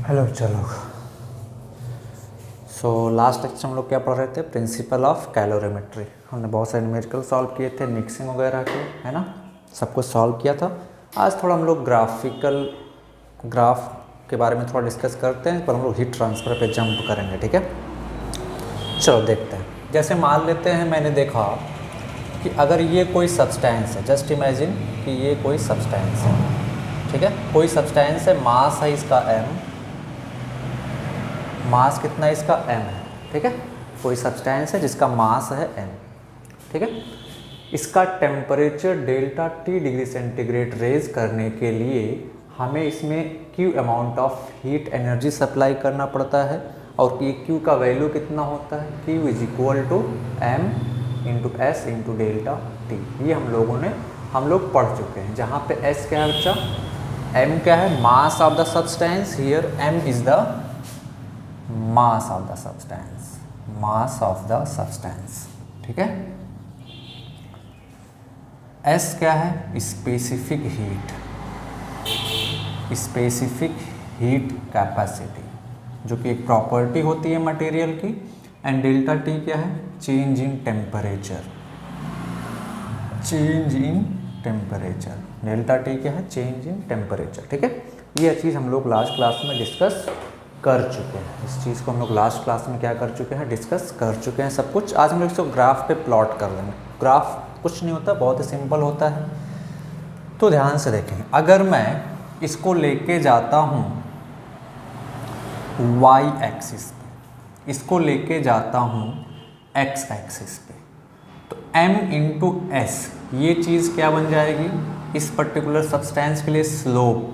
Hello चलो। Last lecture हम लोग क्या पढ़ रहे थे? Principle of calorimetry. हमने बहुत सारे न्यूमेरिकल सॉल्व किए थे, मिक्सिंग वगैरह के, है ना, सब कुछ सॉल्व किया था। आज थोड़ा हम लोग ग्राफ के बारे में थोड़ा डिस्कस करते हैं, पर हम लोग हीट ट्रांसफ़र पे जंप करेंगे, ठीक है। चलो देखते हैं। जैसे मान लेते हैं, मैंने देखा कि अगर ये कोई सब्सटेंस है, जस्ट इमेजिन कि ये कोई सब्सटेंस है, ठीक है, कोई सब्सटेंस है, मास है इसका m, मास कितना है इसका m है, ठीक है। कोई सब्सटेंस है जिसका मास है m, ठीक है। इसका temperature delta T degree centigrade raise करने के लिए हमें इसमें Q amount of heat energy supply करना पड़ता है, और ये Q का वैल्यू कितना होता है? Q is equal to m into S into delta T। ये हम लोग पढ़ चुके हैं। जहाँ पे S क्या है बच्चा? m क्या है? Mass of the substance. Here m is the mass of the substance, mass of the substance, ठीक है। S क्या है? Specific heat, specific heat capacity, जो कि एक प्रॉपर्टी होती है मटेरियल की। एंड डेल्टा T क्या है? Change in temperature, change in temperature. Delta T क्या है? चेंज इन टेम्परेचर, ठीक है। ये चीज़ हम लोग लास्ट क्लास में डिस्कस कर चुके हैं। इस चीज़ को हम लोग लास्ट क्लास में क्या कर चुके हैं? डिस्कस कर चुके हैं सब कुछ। आज हम लोग इसको ग्राफ पे प्लॉट कर देंगे। ग्राफ कुछ नहीं होता, बहुत ही सिंपल होता है। तो ध्यान से देखें, अगर मैं इसको लेके जाता हूँ y एक्सिस पे, इसको लेके जाता हूँ x एक्सिस पे, तो m इंटू एस, ये चीज़ क्या बन जाएगी? इस पर्टिकुलर सब्सटेंस के लिए स्लोप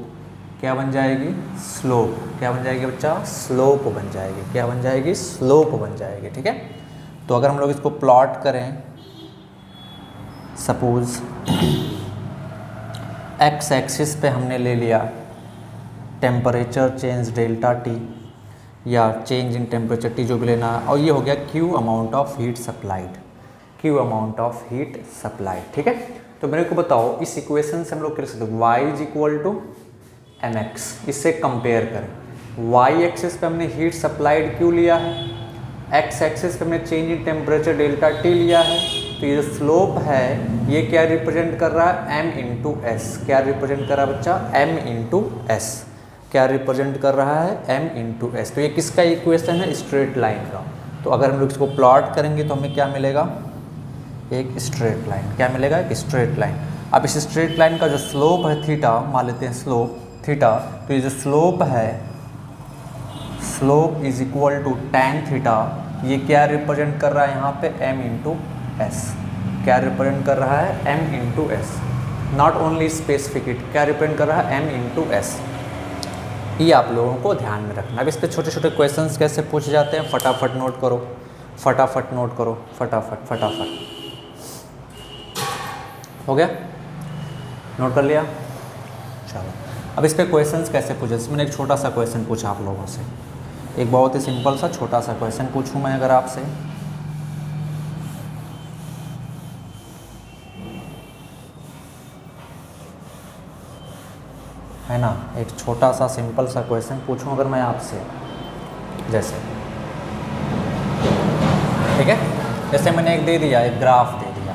क्या बन जाएगी? स्लोप क्या बन जाएगी बच्चा? स्लोप बन जाएगी। क्या बन जाएगी? स्लोप बन जाएगी, ठीक है। तो अगर हम लोग इसको प्लॉट करें, सपोज x एक्सिस पे हमने ले लिया टेम्परेचर चेंज डेल्टा T, या चेंज इन टेम्परेचर T, जो भी लेना है, और ये हो गया Q amount of heat supplied, Q amount of heat supplied, ठीक है। तो मेरे को बताओ, इस इक्वेशन से हम लोग क्या लिख सकते हैं? y is equal to mx। इससे कंपेयर करें, y एक्सिस पे हमने हीट सप्लाइड Q लिया है, x एक्सिस पे हमने change in temperature delta T लिया है। तो ये जो स्लोप है, ये क्या रिप्रेजेंट कर रहा है? m into S. क्या रिप्रेजेंट कर रहा है बच्चा? m into S. क्या रिप्रेजेंट कर रहा है? m into S. तो ये किसका इक्वेशन है? स्ट्रेट लाइन का। तो अगर हम लोग इसको प्लॉट करेंगे तो हमें क्या मिलेगा? एक स्ट्रेट लाइन। क्या मिलेगा? एक स्ट्रेट लाइन। अब इस स्ट्रेट लाइन का जो स्लोप है थीटा, मान लेते हैं स्लोप थीटा, तो ये जो स्लोप है, slope is equal to tan theta. ये क्या रिप्रेजेंट कर रहा है यहाँ पे? m into S. क्या रिप्रेजेंट कर रहा है? m into S. Not only specific heat, क्या रिप्रेजेंट कर रहा है? m into S. ये आप लोगों को ध्यान में रखना। अब इस पे छोटे छोटे क्वेश्चंस कैसे पूछे जाते हैं, फटाफट नोट करो, फटाफट नोट करो, फटाफट फटाफट। हो गया? नोट कर लिया? चलो, अब इस पे क्वेश्चंस कैसे पूछे? मैंने एक छोटा सा क्वेश्चन पूछा आप लोगों से, एक बहुत ही सिंपल सा छोटा सा क्वेश्चन पूछूं मैं अगर आपसे, है ना, एक छोटा सा सिंपल सा क्वेश्चन पूछूं अगर मैं आपसे, जैसे, ठीक है, जैसे मैंने एक दे दिया, एक ग्राफ दे दिया,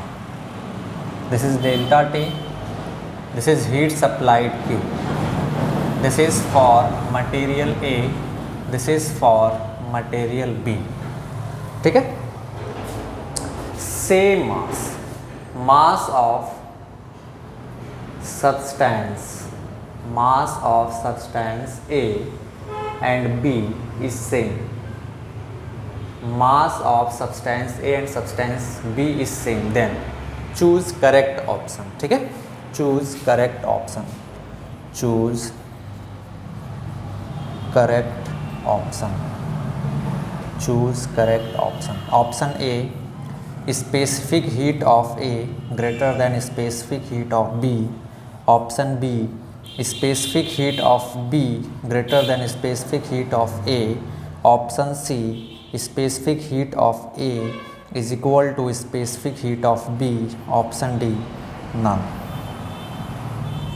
this is delta T, this is heat supplied Q, this is for material A, this is for material B, ठीक है। Same mass, mass of substance, mass of substance A and B is same, mass of substance A and substance B is same, then choose correct option, ठीक है। choose correct option, choose correct option, choose correct option। option A, specific heat of A greater than specific heat of B। option B, specific heat of B greater than specific heat of A। option C, specific heat of A is equal to specific heat of B। option D, none,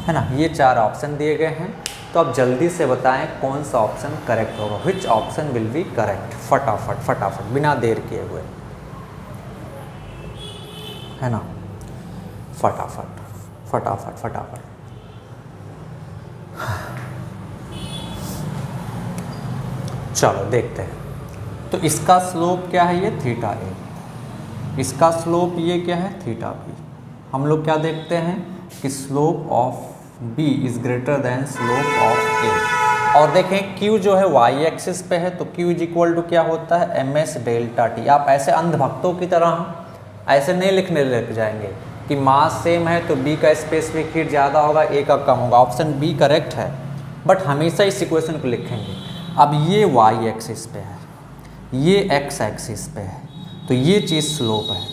है ना। ये चार option दिए गए हैं। तो तो आप जल्दी से बताएं कौन सा ऑप्शन करेक्ट होगा, विच ऑप्शन विल बी करेक्ट, फटाफट फटाफट बिना देर किए हुए, है ना, फटाफट फटाफट फटाफट। चलो देखते हैं। तो इसका स्लोप क्या है, ये थीटा ए, इसका स्लोप ये क्या है, थीटा बी। हम लोग क्या देखते हैं कि slope of B is greater than slope of A. और देखें क्यू जो है वाई एक्सिस पे है, तो क्यू इज इक्वल टू क्या होता है, एम एस डेल्टा टी। आप ऐसे अंधभक्तों की तरह ऐसे नहीं लिखने लग जाएंगे कि मास सेम है तो बी का स्पेसिफिक हीट ज़्यादा होगा, ए का कम होगा। ऑप्शन बी करेक्ट है, बट हमेशा इस इक्वेशन को लिखेंगे। अब ये वाई एक्सिस पे है, ये एक्स एक्सिस पे है, तो ये चीज़ स्लोप है,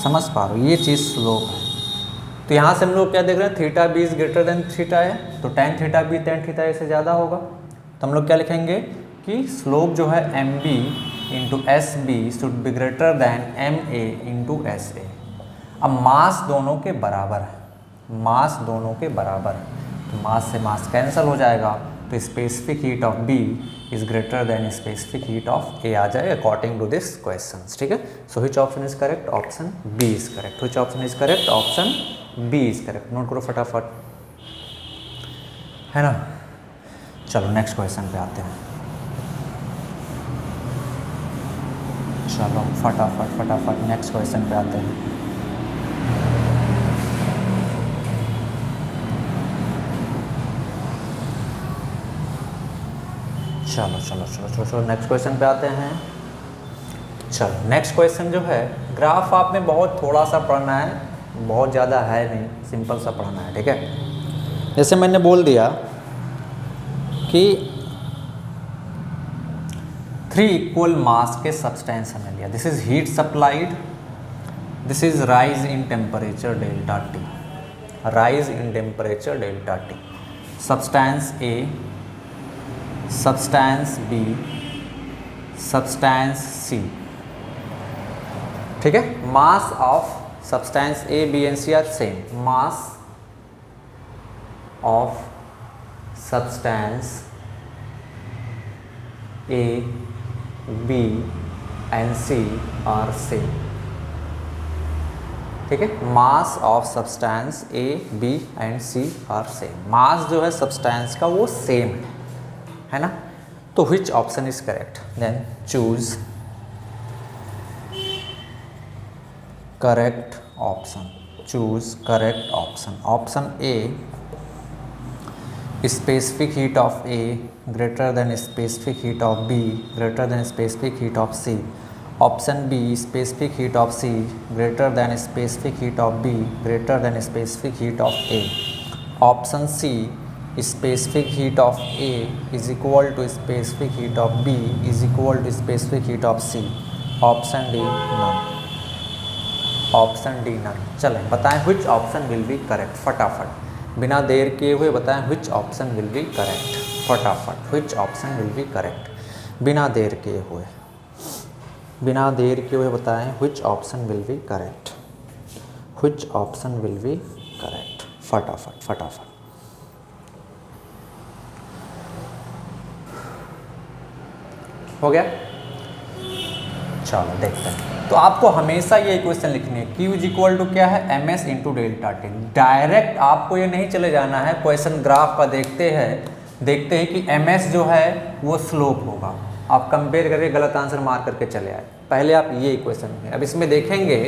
समझ पा रहे हो, ये चीज़ स्लोप है। तो यहाँ से हम लोग क्या देख रहे हैं, theta B is greater than theta A, तो tan theta B tan theta A से ज़्यादा होगा। तो हम लोग क्या लिखेंगे कि स्लोप जो है M B into S B should be greater than M A into S A. अब मास दोनों के बराबर है, मास दोनों के बराबर है, तो मास से मास कैंसिल हो जाएगा, तो specific heat of B is greater than specific heat of A आ जाए अकॉर्डिंग टू दिस क्वेश्चन। ठीक है, so which option is correct, option B is correct. Which option is correct, option B is correct. Note करो फटाफट, है ना। चलो next question पे आते हैं। चलो फटाफट फटाफट नेक्स्ट क्वेश्चन पे आते हैं। चलो चलो चलो चलो चलो नेक्स्ट क्वेश्चन पे आते हैं। चलो नेक्स्ट क्वेश्चन जो है, ग्राफ आप में बहुत थोड़ा सा पढ़ना है, बहुत ज़्यादा है नहीं, सिंपल सा पढ़ना है, ठीक है। जैसे मैंने बोल दिया कि 3 इक्वल मास के सब्सटेंस हमें लिया, this is heat supplied, this is rise in temperature delta T, rise in temperature delta T, substance A, substance B, substance C, ठीक है। Mass of substance A B and C are same, mass of substance A B and C are same, ठीक है। Mass of substance A B and C are same, mass जो है substance का वो same है ना। तो which option is correct, then choose correct option, choose correct option. Option A, specific heat of A greater than specific heat of B greater than specific heat of C. Option B, specific heat of C greater than specific heat of B greater than specific heat of A. Option C, specific heat of A is equal to specific heat of B is equal to specific heat of C. Option D none, option D none. चलें बताएं which option will be correct, फटाफट बिना देर किए हुए बताएं which option will be correct, फटाफट which option will be correct, बिना देर किए हुए, बिना देर किए हुए बताएं which option will be correct, which option will be correct, फटाफट फटाफट। हो गया, चलो देखते हैं। तो आपको हमेशा ये इक्वेशन लिखनी है, Q इज इक्वल टू क्या है, M S into delta T. Direct आपको ये नहीं चले जाना है, क्वेश्चन ग्राफ का देखते हैं कि एम एस जो है वो स्लोप होगा, आप कंपेयर करके गलत आंसर मार करके चले आए। पहले आप ये इक्वेशन में, अब इसमें देखेंगे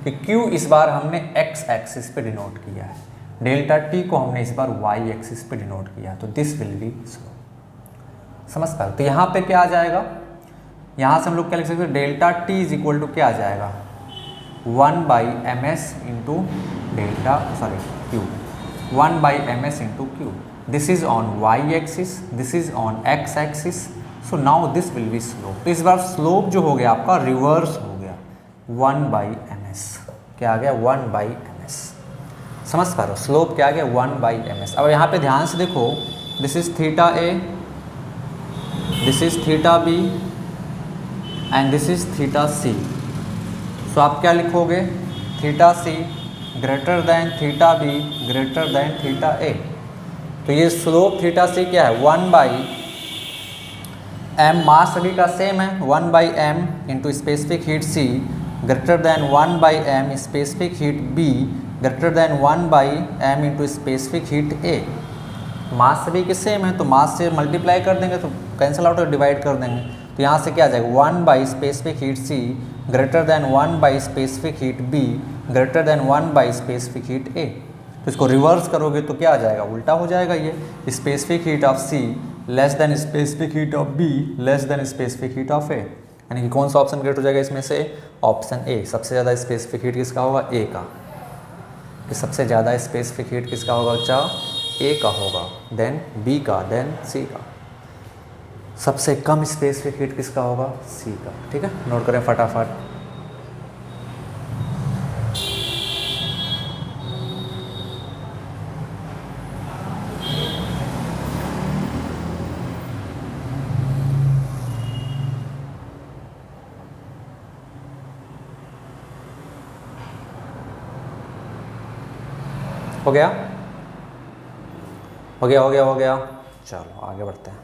कि Q इस बार हमने एक्स एक्सिस पे डिनोट किया है, डेल्टा टी को हमने इस बार वाई एक्सिस पे डिनोट किया, तो दिस विल बी स्लोप, समझ पा रहे। तो यहाँ पे क्या आ जाएगा, यहाँ से हम लोग क्या लिख सकते हैं, delta T is equal to क्या आ जाएगा, 1 by M S into delta Q, 1 by M S into Q. This is on Y axis, this is on X axis, so now this will be slope. तो इस बार slope जो हो गया आपका reverse हो गया, 1 बाई एम एस, क्या आ गया 1 बाई एम एस, समझ पा रहे हो, स्लोप क्या आ गया 1 बाई एम एस। अब यहाँ पे ध्यान से देखो, this is theta A, this is theta B and this is theta C. So आप क्या लिखोगे, theta C greater than theta B greater than theta A. तो ये स्लोप थीटा सी क्या है 1/m, मास सभी का सेम है 1/m into specific heat C greater than 1/m specific heat B greater than 1/m into specific heat A। मास सभी के same है तो मास से मल्टीप्लाई कर देंगे तो कैंसिल आउट और डिवाइड कर देंगे, तो यहाँ से क्या आ जाएगा 1 specific heat C greater than 1 specific heat B greater than 1 specific heat A। तो इसको रिवर्स करोगे तो क्या आ जाएगा, उल्टा हो जाएगा, ये specific heat of C less than specific heat of B less than specific heat of A। यानी कि कौन सा ऑप्शन करेक्ट हो जाएगा इसमें से, ऑप्शन ए, सबसे ज़्यादा स्पेसिफिक हीट किसका होगा, ए का। कि सबसे ज़्यादा स्पेसिफिक हीट किसका होगा बच्चा, ए का होगा, देन बी का, देन सी का। सबसे कम स्पेसिफिक हीट किसका होगा, सी का। ठीक है, नोट करें फटाफट। हो गया, हो गया, हो गया, हो गया। चलो आगे बढ़ते हैं।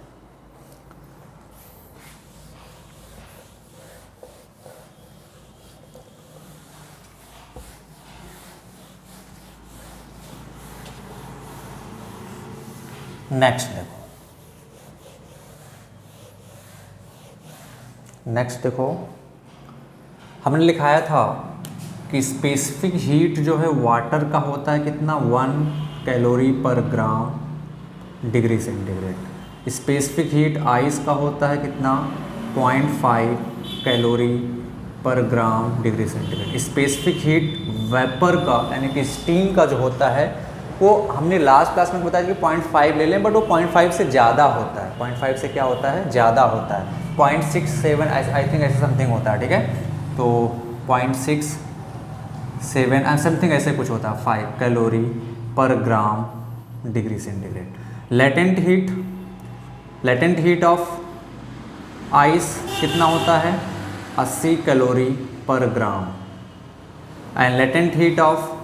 नेक्स्ट देखो, नेक्स्ट देखो, हमने लिखाया था कि स्पेसिफिक हीट जो है वाटर का होता है कितना, 1 calorie per gram degree centigrade. Specific heat ice का होता है कितना, 0.5 calorie per gram degree centigrade. Specific heat vapour का यानी कि स्टीम का जो होता है वो हमने लास्ट क्लास में बताया कि 0.5 ले लें, बट वो 0.5 से ज़्यादा होता है। 0.5 से क्या होता है, ज़्यादा होता है। 0.67 आई थिंक ऐसे समथिंग होता है। ठीक है, तो 0.67 एंड समथिंग ऐसे कुछ होता है, 5 calorie per gram degree centigrade. Latent heat of ice कितना होता है, 80 calorie per gram. And latent heat of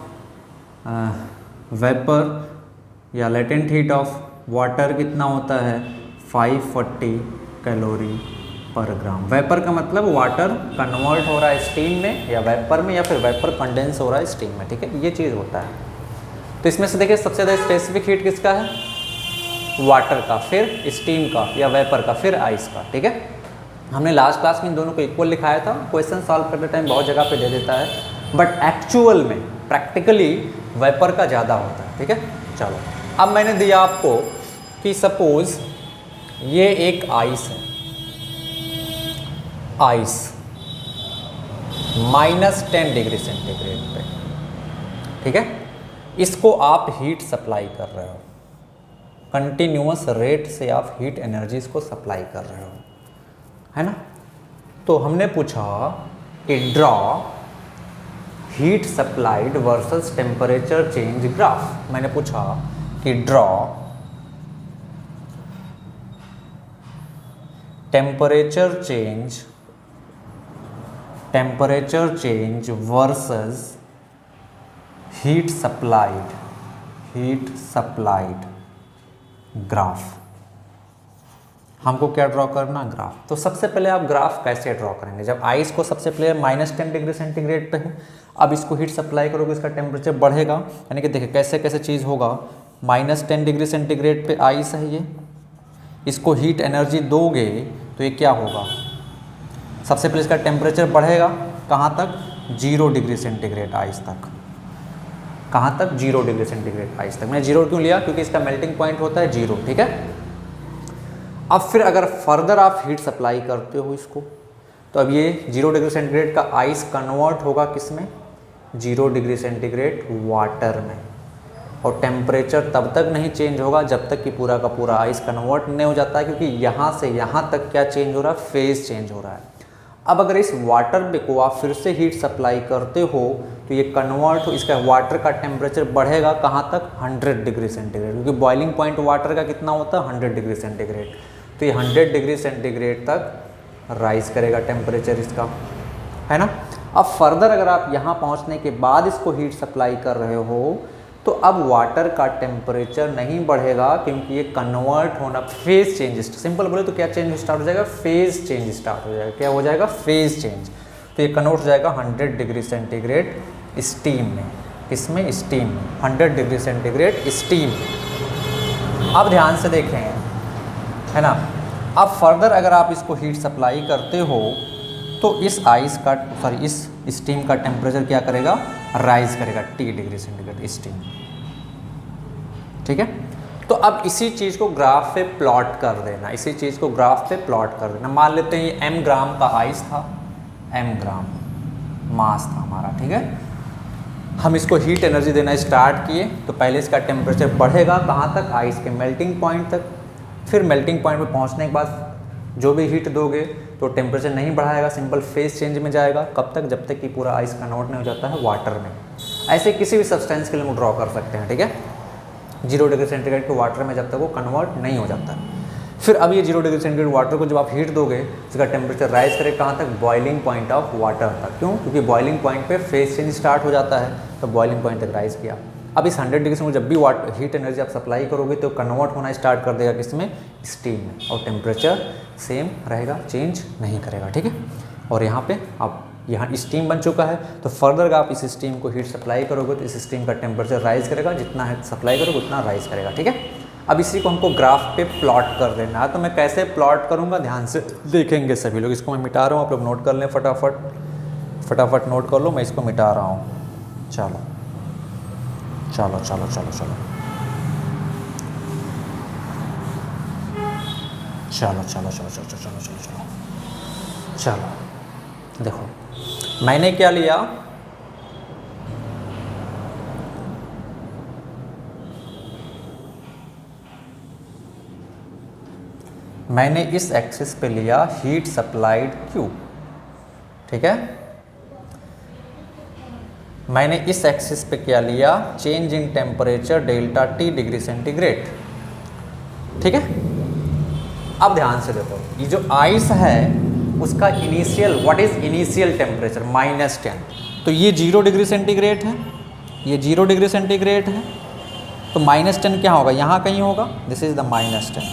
vapour या लेटेंट हीट ऑफ वाटर कितना होता है, 540 कैलोरी पर ग्राम। वेपर का मतलब वाटर कन्वर्ट हो रहा है स्टीम में या वेपर में, या फिर वेपर कंडेंस हो रहा है स्टीम में। ठीक है, ये चीज़ होता है। तो इसमें से देखिए सबसे ज़्यादा स्पेसिफिक हीट किसका है, वाटर का, फिर स्टीम का या वेपर का, फिर आइस का। ठीक है, हमने लास्ट क्लास में इन दोनों को इक्वल लिखाया था। क्वेश्चन सॉल्व करते टाइम बहुत जगह पे दे देता है, बट एक्चुअल में प्रैक्टिकली वेपर का ज़्यादा होता है। ठीक है, चलो अब मैंने दिया आपको कि सपोज ये एक आइस है, आइस -10 डिग्री सेंटीग्रेड पे। ठीक है, इसको आप हीट सप्लाई कर रहे हो, कंटिन्यूअस रेट से आप हीट एनर्जी को सप्लाई कर रहे हो, है ना। तो हमने पूछा कि draw heat supplied versus temperature change graph. मैंने पूछा कि draw temperature change versus heat supplied graph. हमको क्या ड्रॉ करना, ग्राफ। तो सबसे पहले आप ग्राफ कैसे ड्रॉ करेंगे, जब आइस को सबसे पहले -10 डिग्री सेंटीग्रेड पे है, अब इसको हीट सप्लाई करोगे, इसका टेम्परेचर बढ़ेगा। यानी कि देखिए कैसे कैसे चीज़ होगा, -10 डिग्री सेंटीग्रेड पे आइस है ये, इसको हीट एनर्जी दोगे तो ये क्या होगा, सबसे पहले इसका टेम्परेचर बढ़ेगा कहाँ तक, 0 डिग्री सेंटीग्रेड आइस तक। कहाँ तक, 0 डिग्री सेंटीग्रेड आइस तक। मैंने 0 क्यों लिया, क्योंकि इसका मेल्टिंग पॉइंट होता है 0। ठीक है, अब फिर अगर फर्दर आप हीट सप्लाई करते हो इसको, तो अब ये 0 डिग्री सेंटीग्रेड का आइस कन्वर्ट होगा किस में, 0 डिग्री सेंटीग्रेड वाटर में। और टेम्परेचर तब तक नहीं चेंज होगा जब तक कि पूरा का पूरा आइस कन्वर्ट नहीं हो जाता है, क्योंकि यहाँ से यहाँ तक क्या चेंज हो रहा है, फेज चेंज हो रहा है। अब अगर इस वाटर में को आप फिर से हीट सप्लाई करते हो तो ये कन्वर्ट हो, इसका वाटर का टेम्परेचर बढ़ेगा कहाँ तक, 100 डिग्री सेंटीग्रेड, क्योंकि बॉइलिंग पॉइंट वाटर का कितना होता है, 100 डिग्री सेंटीग्रेड। तो ये 100 डिग्री सेंटीग्रेड तक राइज करेगा टेम्परेचर इसका, है ना। अब फर्दर अगर आप यहाँ पहुँचने के बाद इसको हीट सप्लाई कर रहे हो तो अब वाटर का टेम्परेचर नहीं बढ़ेगा क्योंकि ये कन्वर्ट होना, फेज चेंज, सिंपल बोले तो क्या चेंज स्टार्ट हो जाएगा, फेज चेंज स्टार्ट हो जाएगा। क्या हो जाएगा, फेज चेंज। तो ये कन्वर्ट हो जाएगा 100 डिग्री सेंटीग्रेड स्टीम में, किसमें, स्टीम में, 100 डिग्री सेंटीग्रेड स्टीम। अब ध्यान से देखें, है ना, अब फर्दर अगर आप इसको हीट सप्लाई करते हो तो इस आइस का, सॉरी इस स्टीम का टेम्परेचर क्या करेगा, राइज करेगा T डिग्री सेंटीग्रेड स्टीम। ठीक है, तो अब इसी चीज़ को ग्राफ पे प्लॉट कर देना, इसी चीज़ को ग्राफ पे प्लॉट कर देना। मान लेते हैं ये m ग्राम का आइस था, m ग्राम मास था हमारा। ठीक है, हम इसको हीट एनर्जी देना स्टार्ट किए तो पहले इसका टेम्परेचर बढ़ेगा कहाँ तक, आइस के मेल्टिंग पॉइंट तक। फिर मेल्टिंग पॉइंट पे पहुँचने के बाद जो भी हीट दोगे तो टेम्परेचर नहीं बढ़ाएगा, सिंपल फेज चेंज में जाएगा। कब तक, जब तक कि पूरा आइस कन्वर्ट नहीं हो जाता है वाटर में। ऐसे किसी भी सब्सटेंस के लिए हम ड्रॉ कर सकते हैं। ठीक है, 0 डिग्री सेंटीग्रेड के वाटर में जब तक वो कन्वर्ट नहीं हो जाता। फिर अब ये 0 डिग्री सेंटीग्रेड वाटर को जब आप हीट दोगे इसका टेम्परेचर राइज करे कहाँ तक, बॉइलिंग पॉइंट ऑफ वाटर तक। क्यों, क्योंकि बॉइलिंग पॉइंट पे फेज चेंज स्टार्ट हो जाता है, तो बॉइलिंग पॉइंट तक राइज किया। अब इस 100 डिग्री से जब भी हीट एनर्जी आप सप्लाई करोगे तो कन्वर्ट होना स्टार्ट कर देगा किसमें, स्टीम में, और टेम्परेचर सेम रहेगा, चेंज नहीं करेगा। ठीक है, और यहाँ पे अब यहाँ स्टीम बन चुका है तो फर्दर अगर आप इस स्टीम को हीट सप्लाई करोगे तो इस स्टीम का टेम्परेचर राइज करेगा, जितना हीट सप्लाई करोगे उतना राइज करेगा। ठीक है, अब इसी को हमको ग्राफ पे प्लॉट कर देना है। तो मैं कैसे प्लॉट करूँगा, ध्यान से देखेंगे सभी लोग। इसको मैं मिटा रहा हूँ, आप लोग नोट कर लें, फटाफट नोट कर लो, मैं इसको मिटा रहा हूँ। चलो चलो चलो चलो चलो चलो चलो चलो चलो चलो चलो चलो चलो चलो देखो मैंने क्या लिया, मैंने इस एक्सिस पे लिया हीट सप्लाइड Q। ठीक है, मैंने इस एक्सिस पे क्या लिया, change in temperature delta T degree centigrade. ठीक है, अब ध्यान से देखो, ये जो आइस है उसका initial, what is initial temperature, -10। तो ये 0 डिग्री सेंटीग्रेड है, ये 0 डिग्री सेंटीग्रेड है, तो -10 क्या होगा, यहाँ कहीं होगा, दिस इज द -10।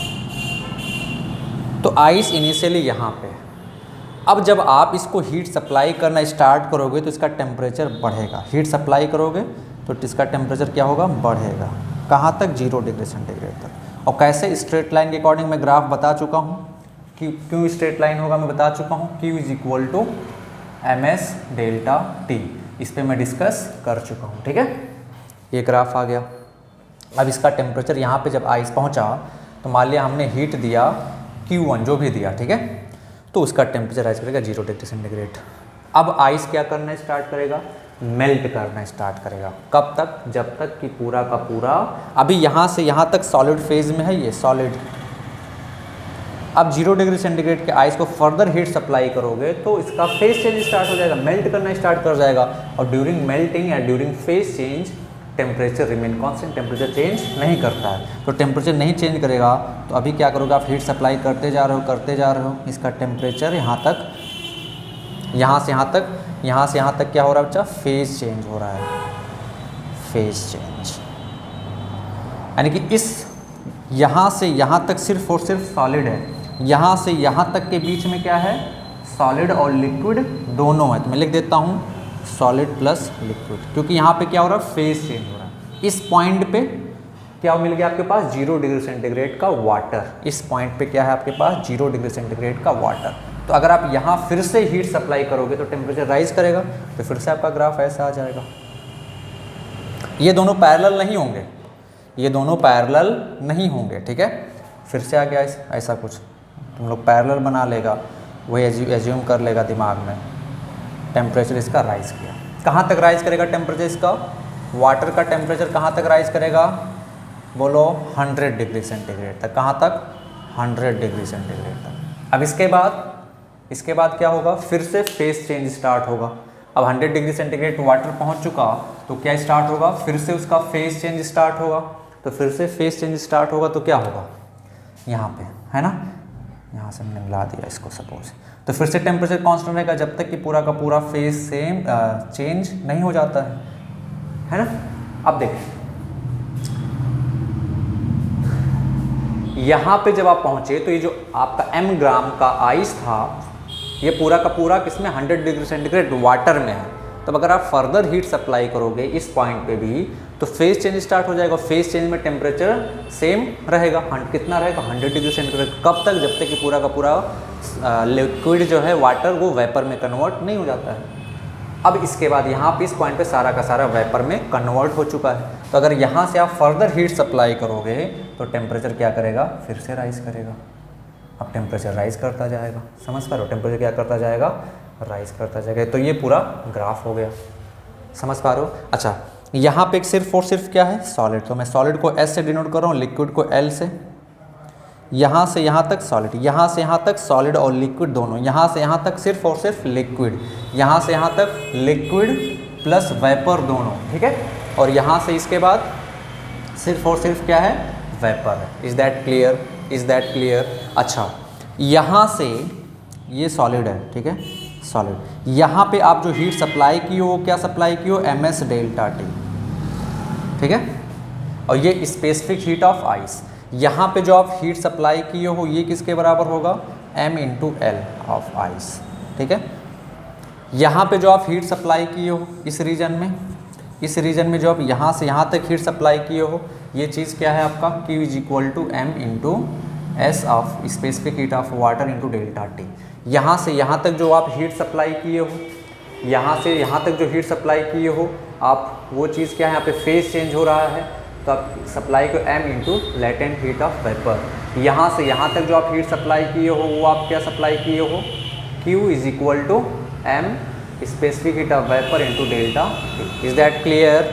तो आइस इनिशियली यहाँ पे। अब जब आप इसको हीट सप्लाई करना स्टार्ट करोगे तो इसका टेम्परेचर बढ़ेगा, हीट सप्लाई करोगे तो इसका टेम्परेचर क्या होगा, बढ़ेगा। कहाँ तक, 0 डिग्री सेंटीग्रेड तक। और कैसे, स्ट्रेट लाइन के अकॉर्डिंग मैं ग्राफ बता चुका हूँ कि क्यों स्ट्रेट लाइन होगा, मैं बता चुका हूँ। Q = ms डेल्टा T, इस पर मैं डिस्कस कर चुका हूँ। ठीक है, ये ग्राफ आ गया। अब इसका टेम्परेचर यहाँ पे जब आइस पहुँचा तो मान लिया हमने हीट दिया Q1 जो भी दिया, ठीक है, तो उसका टेम्परेचर राइज करेगा 0 डिग्री सेंटीग्रेड। अब आइस क्या करना स्टार्ट करेगा, मेल्ट करना स्टार्ट करेगा। कब तक, जब तक कि पूरा का पूरा, अभी यहाँ से यहाँ तक सॉलिड फेज में है, ये सॉलिड। अब 0 डिग्री सेंटीग्रेड के आइस को फर्दर हीट सप्लाई करोगे तो इसका फेज चेंज स्टार्ट हो जाएगा, मेल्ट करना स्टार्ट कर जाएगा। और ड्यूरिंग मेल्टिंग या during phase change temperature remain constant, temperature change नहीं करता है। तो टेम्परेचर नहीं चेंज करेगा तो अभी क्या करोगे, आप हीट सप्लाई करते जा रहे हो, इसका टेम्परेचर यहाँ तक, यहाँ से यहाँ तक, यहाँ से यहाँ तक क्या हो रहा है बच्चा, फेज चेंज हो रहा है, फेज चेंज। यानी कि इस यहाँ से यहाँ तक सिर्फ और सिर्फ सॉलिड है, यहाँ से यहाँ तक के बीच में क्या है, सॉलिड और लिक्विड दोनों है। तो मैं लिख देता हूँ सॉलिड प्लस लिक्विड, क्योंकि यहाँ पे क्या हो रहा है, फेज चेंज हो रहा है। इस पॉइंट पे क्या मिल गया आपके पास, 0 डिग्री सेंटीग्रेड का वाटर। इस पॉइंट पे क्या है आपके पास, 0 डिग्री सेंटीग्रेड का वाटर। तो अगर आप यहाँ फिर से हीट सप्लाई करोगे तो टेम्परेचर राइज करेगा, तो फिर से आपका ग्राफ ऐसा आ जाएगा। ये दोनों पैरेलल नहीं होंगे, ये दोनों पैरेलल नहीं होंगे। ठीक है, फिर से आ गया ऐसा कुछ, तुम लोग पैरेलल बना लेगा, वही एज्यूम कर लेगा दिमाग में। टेम्परेचर इसका राइज किया, कहाँ तक राइज करेगा टेम्परेचर इसका, वाटर का टेम्परेचर कहाँ तक राइज करेगा, बोलो 100 डिग्री सेंटीग्रेड तक। कहाँ तक, 100 डिग्री सेंटीग्रेड तक। अब इसके बाद क्या होगा, फिर से फेज चेंज स्टार्ट होगा। अब 100 डिग्री सेंटीग्रेड वाटर पहुँच चुका तो क्या स्टार्ट होगा, फिर से उसका फेज चेंज स्टार्ट होगा। तो फिर से फेज चेंज स्टार्ट होगा तो क्या होगा, यहाँ पे है ना, यहाँ से हमने मिला दिया इसको सपोज। तो फिर से टेम्परेचर कांस्टेंट रहेगा जब तक कि पूरा का पूरा फेज सेम चेंज नहीं हो जाता है ना। अब देखें, यहाँ पे जब आप पहुँचे तो ये जो आपका m ग्राम का आइस था ये पूरा का पूरा किसमें 100 डिग्री सेंटीग्रेड वाटर में है। तब अगर आप फर्दर हीट सप्लाई करोगे इस पॉइंट पे भी तो फेज चेंज स्टार्ट हो जाएगा। फेज चेंज में टेम्परेचर सेम रहेगा, कितना रहेगा 100 डिग्री सेंटीग्रेड। कब तक? जब तक कि पूरा का पूरा लिक्विड जो है वाटर वो वेपर में कन्वर्ट नहीं हो जाता है। अब इसके बाद यहाँ पे इस पॉइंट पे सारा का सारा वेपर में कन्वर्ट हो चुका है। तो अगर यहाँ से आप फर्दर हीट सप्लाई करोगे तो टेम्परेचर क्या करेगा? फिर से राइज करेगा। अब टेम्परेचर राइज करता जाएगा, समझ पा रहे हो? टेम्परेचर क्या करता जाएगा? राइज करता जाएगा। तो ये पूरा ग्राफ हो गया, समझ पा रहे हो? अच्छा, यहाँ पे सिर्फ और सिर्फ क्या है? सॉलिड। तो मैं सॉलिड को S से डिनोट कर रहा हूँ, लिक्विड को L से। यहाँ से यहाँ तक सॉलिड, यहाँ से यहाँ तक सॉलिड और लिक्विड दोनों, यहाँ से यहाँ तक सिर्फ और सिर्फ लिक्विड, यहाँ से यहाँ तक लिक्विड प्लस वेपर दोनों, ठीक है। और यहाँ से इसके बाद सिर्फ और सिर्फ क्या है? वेपर है। Is that clear? Is that clear? अच्छा, यहाँ से ये सॉलिड है, ठीक है, सॉलिड। यहाँ पे आप जो हीट सप्लाई की हो, क्या सप्लाई की हो? MS डेल्टा T, ठीक है। और ये स्पेसिफिक हीट ऑफ आइस। यहाँ पे जो आप हीट सप्लाई किए हो ये किसके बराबर होगा? M × L ऑफ आइस, ठीक है। यहाँ पे जो आप हीट सप्लाई किए हो इस रीजन में, इस रीजन में जो आप यहाँ से यहाँ तक हीट सप्लाई किए हो ये चीज़ क्या है आपका? Q = M × S of specific heat of water × delta T। यहाँ से यहाँ तक जो आप हीट सप्लाई किए हो, यहाँ से यहाँ तक जो हीट सप्लाई किए हो आप, वो चीज़ क्या है? यहाँ पे फेज चेंज हो रहा है तो आप सप्लाई को M × latent heat of vapour. यहाँ से यहाँ तक जो आप हीट सप्लाई किए हो वो आप क्या सप्लाई किए हो? Q = M specific heat of vapour × delta T। Is that clear?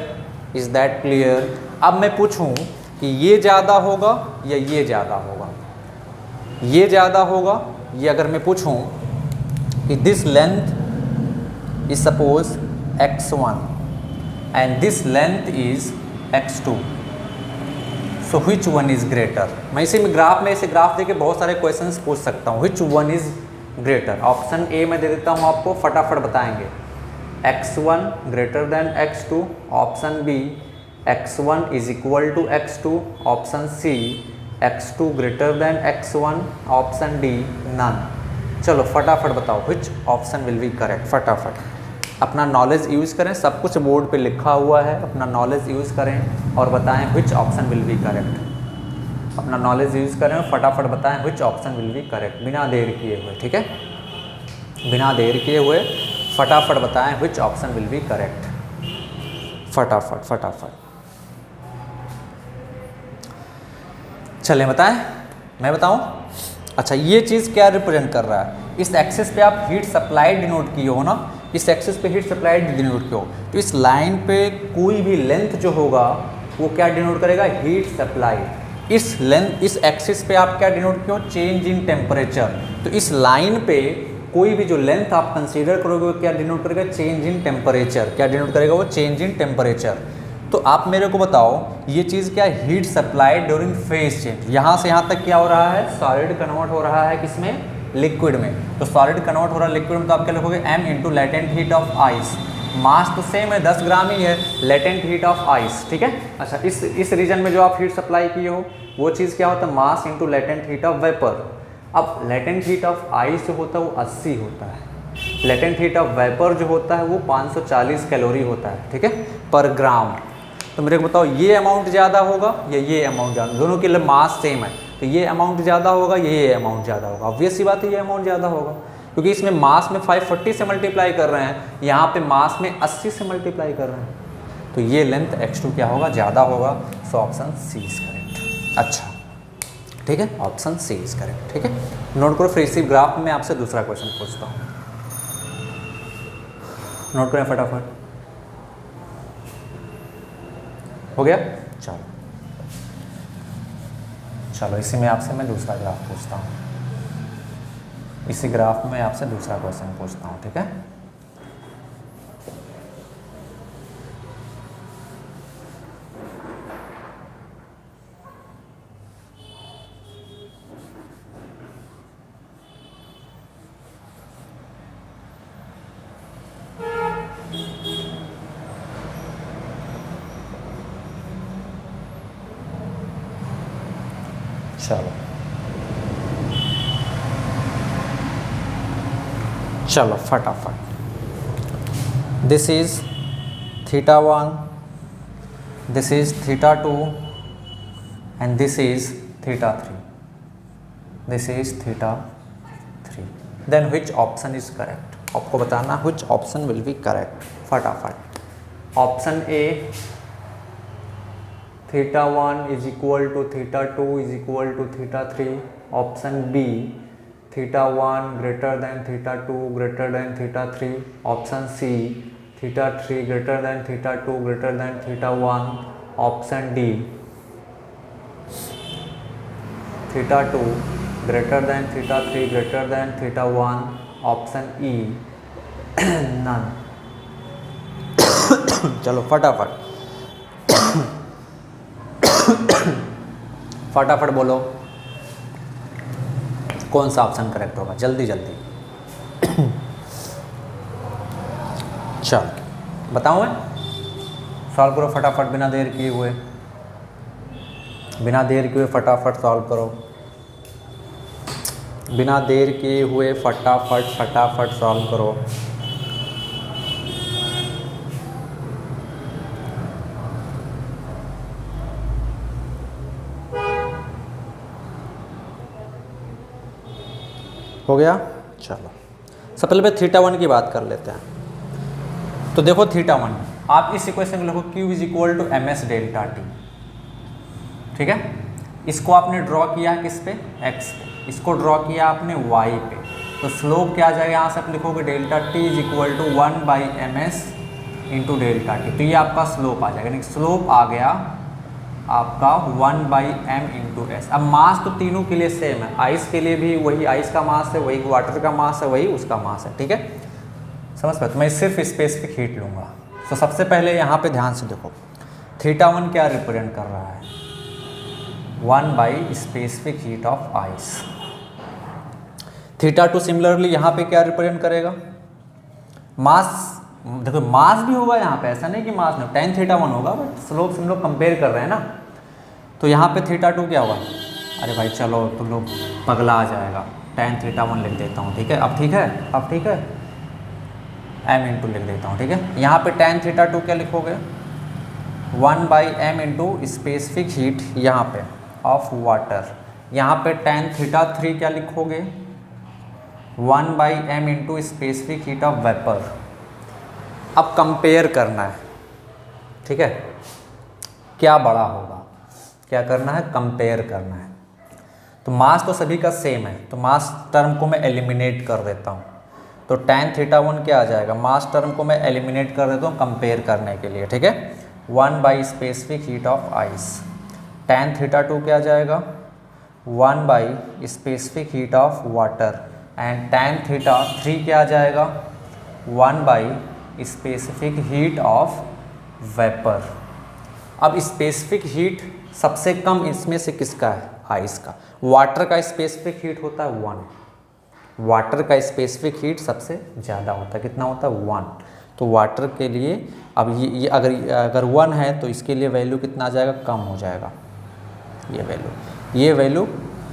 Is that clear? अब मैं पूछूं कि ये ज़्यादा होगा या ये ज़्यादा होगा? ये ज़्यादा होगा। ये अगर मैं पूछूं कि this length is suppose x1 and this length is x2, so which one is greater? मैं इसी में ग्राफ में, इसे ग्राफ देके बहुत सारे क्वेश्चंस पूछ सकता हूँ। Which one is greater? Option A मैं दे देता हूँ आपको, फटाफट बताएंगे। x1 greater than x2, option B x1 = x2, option C x2 greater than x1, option D none. चलो फटाफट बताओ which option will be correct? फटाफट अपना नॉलेज यूज़ करें, सब कुछ बोर्ड पे लिखा हुआ है, अपना नॉलेज यूज़ करें और बताएं which option will be correct. अपना नॉलेज यूज़ करें और फटाफट बताएं which option will be correct, बिना देर किए हुए, ठीक है, बिना देर किए हुए फटाफट बताएं which option will be correct. फटाफट फटाफट चलें, बताएं, मैं बताऊं? अच्छा, ये चीज़ क्या रिप्रेजेंट कर रहा है? इस एक्सिस पे आप हीट सप्लाई डिनोट किए हो ना, इस एक्सिस पे हीट सप्लाई डिनोट किए हो, तो इस लाइन पे कोई भी लेंथ जो होगा वो क्या डिनोट करेगा? Heat supply. इस लेंथ, इस एक्सिस पे आप क्या डिनोट किए हो? Change in temperature. तो इस लाइन पे कोई भी जो लेंथ आप कंसीडर करोगे वो क्या डिनोट करेगा? Change in temperature. क्या डिनोट करेगा वो? Change in temperature. तो आप मेरे को बताओ ये चीज़ क्या? Heat supply during phase change. यहाँ से यहाँ तक क्या हो रहा है? सॉलिड कन्वर्ट हो रहा है किसमें? लिक्विड में। तो सॉलिड कन्वर्ट हो रहा है लिक्विड में, तो आप क्या लिखोगे? M × latent heat of ice. Mass तो सेम है, 10 ग्राम ही है, लेटेंट हीट ऑफ आइस, ठीक है। अच्छा, इस रीजन में जो आप हीट सप्लाई किए हो वो चीज़ क्या होता है? मास × लेटेंट हीट ऑफ वेपर। अब लेटेंट हीट ऑफ आइस जो होता है वो 80 होता है, लेटेंट हीट ऑफ वेपर जो होता है वो 540 कैलोरी होता है, ठीक है, पर ग्राम। तो मेरे को बताओ ये अमाउंट ज़्यादा होगा या ये अमाउंट ज़्यादा? दोनों के लिए मास सेम है, तो ये अमाउंट ज़्यादा होगा या ये अमाउंट ज़्यादा होगा? ऑब्वियस सी बात है ये अमाउंट ज़्यादा होगा, क्योंकि इसमें मास में 540 से मल्टीप्लाई कर रहे हैं, यहाँ पे मास में 80 से मल्टीप्लाई कर रहे हैं, तो ये लेंथ x2 क्या होगा? ज़्यादा होगा। So option C is correct. अच्छा, ठीक है, ऑप्शन सी इज करेक्ट, ठीक है। नोट करो, फिर इसी ग्राफ में आपसे दूसरा क्वेश्चन पूछता हूँ, नोट करें फटाफट। हो गया? चलो चलो, इसी में आपसे मैं दूसरा ग्राफ पूछता हूँ, इसी ग्राफ में आपसे दूसरा क्वेश्चन पूछता हूँ, ठीक है। चलो चलो फटाफट, this is theta 1, this is theta 2 and this is theta 3, this is theta 3। Then which option is correct, आपको बताना which option will be correct. फटाफट, option A theta 1 is equal to theta 2 is equal to theta 3, option B theta 1 greater than theta 2 greater than theta 3, option C theta 3 greater than theta 2 greater than theta 1, option D theta 2 greater than theta 3 greater than theta 1, option E none. चलो फटाफट फटाफट बोलो कौन सा option correct होगा, जल्दी जल्दी। चल बताऊं मैं, सॉल्व करो फटाफट बिना देर किए हुए, बिना देर किए हुए फटाफट सॉल्व करो, बिना देर किए हुए फटाफट फटाफट सॉल्व करो। हो गया। चलो सबसे पहले थीटा 1 की बात कर लेते हैं। तो देखो थीटा 1, आप इस इक्वेशन को लिखो Q is equal to M S delta T, ठीक है। इसको आपने ड्रॉ किया किस पे, x पे, इसको ड्रॉ किया आपने y पे, तो स्लोप क्या आ जाएगा, यहाँ से आप लिखोगे delta T is equal to 1 by M S into delta T, तो ये आपका स्लोप आ जाएगा, यानी स्लोप आ गया आपका 1 बाई एम इंटू एस। अब मास तो तीनों के लिए सेम है, आइस के लिए भी वही आइस का मास है, वही वाटर का मास है, वही उसका मास है, ठीक है, समझ पाए। तो मैं सिर्फ स्पेसिफिक हीट लूँगा। तो सबसे पहले यहाँ पे ध्यान से देखो थीटा 1 क्या रिप्रेजेंट कर रहा है, 1 by specific heat of ice. Theta 2 similarly यहाँ पे क्या रिप्रेजेंट करेगा, मास। देखो मास भी होगा यहाँ पे, ऐसा नहीं कि मास नहीं, tan थीटा 1 होगा, बट स्लोप से हम लोग कंपेयर कर रहे हैं ना, तो यहाँ पे थीटा 2 क्या होगा, अरे भाई चलो तुम लोग पगला आ जाएगा, tan थीटा 1 लिख देता हूँ, ठीक है। अब ठीक है, अब ठीक है, m इंटू लिख देता हूँ, ठीक है। यहाँ पे tan थीटा 2 क्या लिखोगे, 1 by M into specific heat यहाँ पे ऑफ वाटर। यहाँ पे tan थीटा 3 क्या लिखोगे, 1 by M into specific heat of vapour. अब कंपेयर करना है, ठीक है, क्या बड़ा होगा, क्या करना है, कंपेयर करना है। तो मास तो सभी का सेम है, तो मास टर्म को मैं एलिमिनेट कर देता हूँ, तो tan थीटा 1 क्या आ जाएगा, मास टर्म को मैं एलिमिनेट कर देता हूँ कंपेयर करने के लिए, ठीक है। 1 by specific heat of ice, tan theta 2 क्या आ जाएगा, 1 by specific heat of water, and tan theta 3 क्या आ जाएगा, 1 by specific heat of vapour. अब स्पेसिफिक हीट सबसे कम इसमें से किसका है, आइस का। वाटर का स्पेसिफिक हीट होता है 1, वाटर का स्पेसिफिक हीट सबसे ज़्यादा होता है, कितना होता है 1। तो वाटर के लिए अब ये अगर 1 है तो इसके लिए वैल्यू कितना आ जाएगा, कम हो जाएगा ये वैल्यू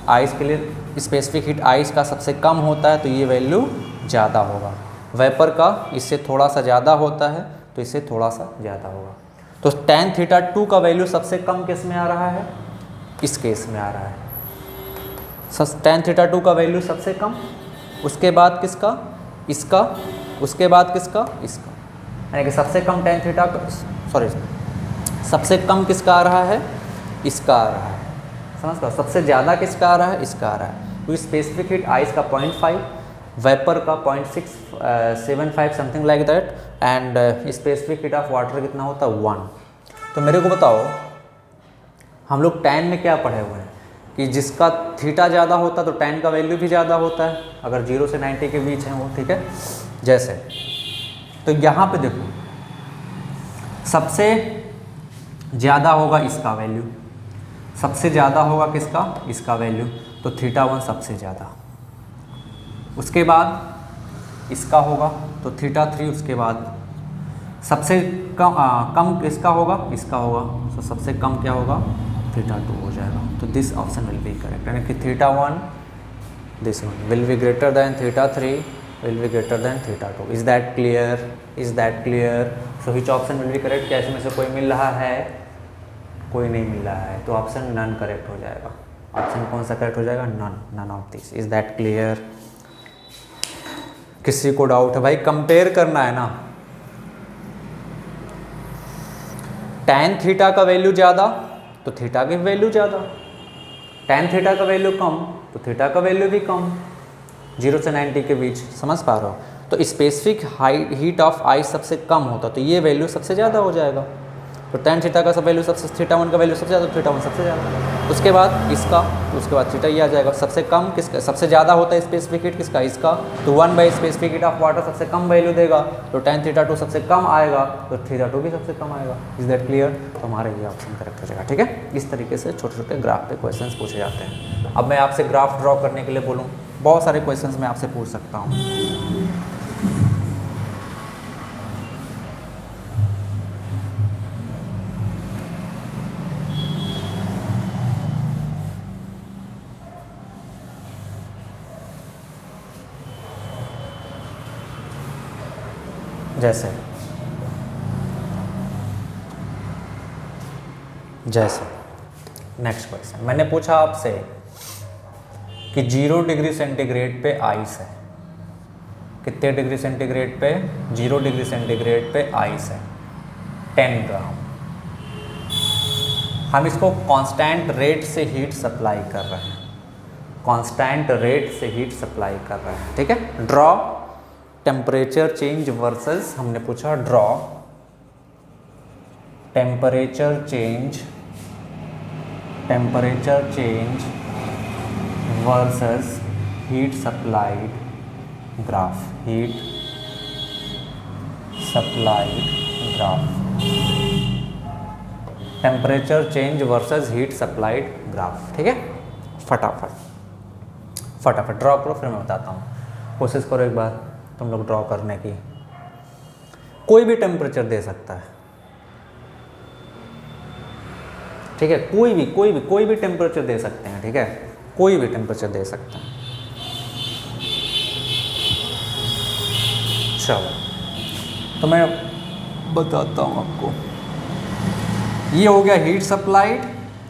आइस के लिए स्पेसिफिक हीट आइस का सबसे कम होता है, तो ये वैल्यू ज़्यादा होगा। वेपर का इससे थोड़ा सा ज़्यादा होता है, तो इससे थोड़ा सा ज़्यादा होगा। तो tan थीटा 2 का वैल्यू सबसे कम किस में आ रहा है, इस केस में आ रहा है, tan थीटा 2 का वैल्यू सबसे कम, उसके बाद किसका, इसका, उसके बाद किसका, इसका, यानी कि सबसे कम tan थीटा का, सॉरी सबसे कम किसका आ रहा है, इसका आ रहा है, समझ पाओ। सबसे ज़्यादा किसका आ रहा है, इसका आ रहा है। तो स्पेसिफिक हीट आइस का 0.5, वेपर का 0.675 something like that, and specific heat of water कितना होता है 1। तो मेरे को बताओ, हम लोग tan में क्या पढ़े हुए हैं कि जिसका थीटा ज़्यादा होता है तो tan का वैल्यू भी ज़्यादा होता है, अगर 0 से 90 के बीच है वो, ठीक है। जैसे तो यहाँ पे देखो सबसे ज़्यादा होगा इसका वैल्यू, सबसे ज़्यादा होगा किसका, इसका वैल्यू, तो थीटा 1 सबसे ज़्यादा, उसके बाद इसका होगा तो थीटा 3, उसके बाद सबसे कम किसका होगा, इसका होगा, तो सबसे कम क्या होगा, थीटा 2 हो जाएगा। तो this option will be correct, यानी कि theta 1 this one will be greater than theta 3 will be greater than theta 2. Is that clear? Is that clear? So which option will be correct? क्या इसमें से कोई मिल रहा है? कोई नहीं मिल रहा है, तो ऑप्शन नन करेक्ट हो जाएगा। ऑप्शन कौन सा करेक्ट हो जाएगा? None, none of this. Is that clear? किसी को डाउट है? भाई कंपेयर करना है ना। tan थीटा का वैल्यू ज़्यादा तो थीटा की वैल्यू ज़्यादा, tan थीटा का वैल्यू कम तो थीटा का वैल्यू भी कम, 0 से 90 के बीच। समझ पा रहे हो? तो स्पेसिफिक हीट ऑफ आइस सबसे कम होता तो ये वैल्यू सबसे ज़्यादा हो जाएगा। तो tan थीटा का सब वैल्यू सबसे, थीटा 1 का वैल्यू सबसे ज़्यादा, थीटा 1 सबसे ज़्यादा। उसके बाद इसका, तो उसके बाद थीटा ये आ जाएगा। सबसे कम किसका, सबसे ज़्यादा होता है स्पेसिफिक हीट किसका? इसका। तो 1 स्पेसिफिक हीट ऑफ वाटर सबसे कम वैल्यू देगा, तो tan थीटा 2 सबसे कम आएगा, तो थीटा 2 भी सबसे कम आएगा। Is that clear? तो हमारा ये ऑप्शन करेक्ट हो जाएगा। ठीक है, इस तरीके से छोटे छोटे ग्राफ पे क्वेश्चंस पूछे जाते हैं। अब मैं आपसे ग्राफ ड्रॉ करने के लिए बोलूँ, बहुत सारे क्वेश्चंस मैं आपसे पूछ सकता हूँ। जैसे नेक्स्ट क्वेश्चन मैंने पूछा आपसे कि 0 डिग्री सेंटीग्रेड पे आइस है। कितने डिग्री सेंटीग्रेड पे? 0 डिग्री सेंटीग्रेड पे आइस है 10 ग्राम। हम इसको कांस्टेंट रेट से हीट सप्लाई कर रहे हैं, कांस्टेंट रेट से हीट सप्लाई कर रहे हैं। ठीक है, ड्रॉ टेम्परेचर चेंज वर्सेस, हमने पूछा draw temperature change versus heat supplied graph, heat supplied graph, temperature change versus heat supplied graph. ठीक है, फटाफट ड्रॉ करो, फिर मैं बताता हूँ। कोशिश करो एक बार तुम लोग ड्रॉ करने की। कोई भी टेम्परेचर दे सकता है, ठीक है, कोई भी टेम्परेचर दे सकते हैं। ठीक है, कोई भी टेम्परेचर दे सकते हैं। चलो तो मैं बताता हूँ आपको। ये हो गया हीट सप्लाइड,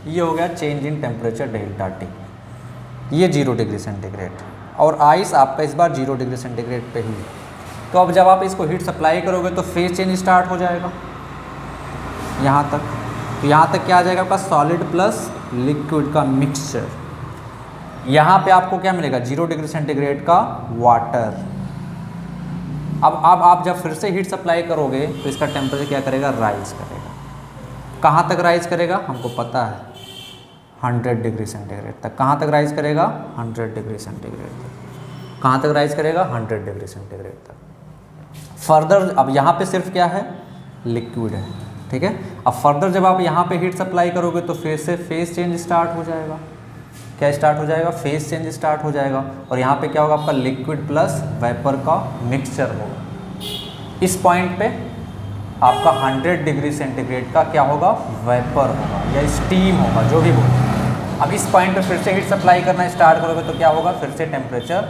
ये हो गया change in temperature delta T, ये 0 डिग्री सेंटीग्रेड, और आइस आपका इस बार 0 डिग्री सेंटीग्रेड पे ही। तो अब जब आप इसको हीट सप्लाई करोगे तो फेज चेंज स्टार्ट हो जाएगा यहाँ तक। तो यहाँ तक क्या आ जाएगा आपका? सॉलिड प्लस लिक्विड का मिक्सचर। यहाँ पे आपको क्या मिलेगा? 0 डिग्री सेंटीग्रेड का वाटर। अब आप जब फिर से हीट सप्लाई करोगे तो इसका टेम्परेचर क्या करेगा? राइज करेगा। कहाँ तक राइज करेगा? हमको पता है 100 डिग्री सेंटीग्रेड तक। कहाँ तक राइज करेगा? 100 डिग्री सेंटीग्रेड तक। कहाँ तक राइज करेगा? 100 डिग्री सेंटीग्रेड तक। फर्दर अब यहाँ पे सिर्फ क्या है? लिक्विड है। ठीक है, अब फर्दर जब आप यहाँ पे हीट सप्लाई करोगे तो फिर से फेज चेंज स्टार्ट हो जाएगा। क्या स्टार्ट हो जाएगा? फेज चेंज स्टार्ट हो जाएगा। और यहाँ पे क्या होगा? आपका लिक्विड प्लस वेपर का मिक्सचर होगा। इस पॉइंट पे आपका 100 डिग्री सेंटीग्रेड का क्या होगा? वेपर होगा या स्टीम होगा, जो भी बोलो। अब इस पॉइंट पे फिर से हीट सप्लाई करना स्टार्ट करोगे तो क्या होगा? फिर से टेम्परेचर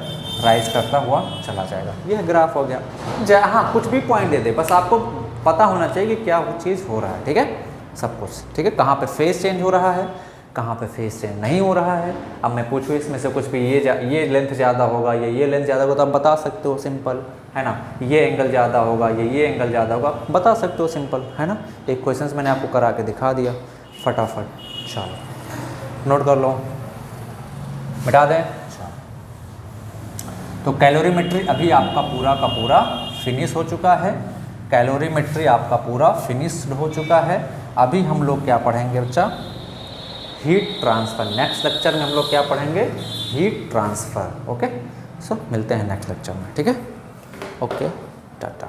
राइज करता हुआ चला जाएगा। यह ग्राफ हो गया। हाँ, कुछ भी पॉइंट दे दे, बस आपको पता होना चाहिए कि क्या वो चीज़ हो रहा है। ठीक है, सब कुछ ठीक है। कहाँ पे फेज चेंज हो रहा है, कहाँ पे फेज चेंज नहीं हो रहा है। अब मैं पूछूँ इसमें से कुछ भी, ये लेंथ ज़्यादा होगा या ये लेंथ ज़्यादा होगा, तो आप बता सकते हो, सिंपल है ना। ये एंगल ज़्यादा होगा या ये एंगल ज़्यादा होगा, बता सकते हो, सिंपल है ना। एक क्वेश्चंस मैंने आपको करा के दिखा दिया फटाफट। चलो नोट कर लो, मिटा दें। तो कैलोरीमेट्री अभी आपका पूरा का पूरा फिनिश हो चुका है। कैलोरीमेट्री आपका पूरा फिनिश्ड हो चुका है। अभी हम लोग क्या पढ़ेंगे बच्चा? Heat transfer. नेक्स्ट लेक्चर में हम लोग क्या पढ़ेंगे? Heat transfer. ओके, सो मिलते हैं नेक्स्ट लेक्चर में। ठीक है, ओके, टाटा।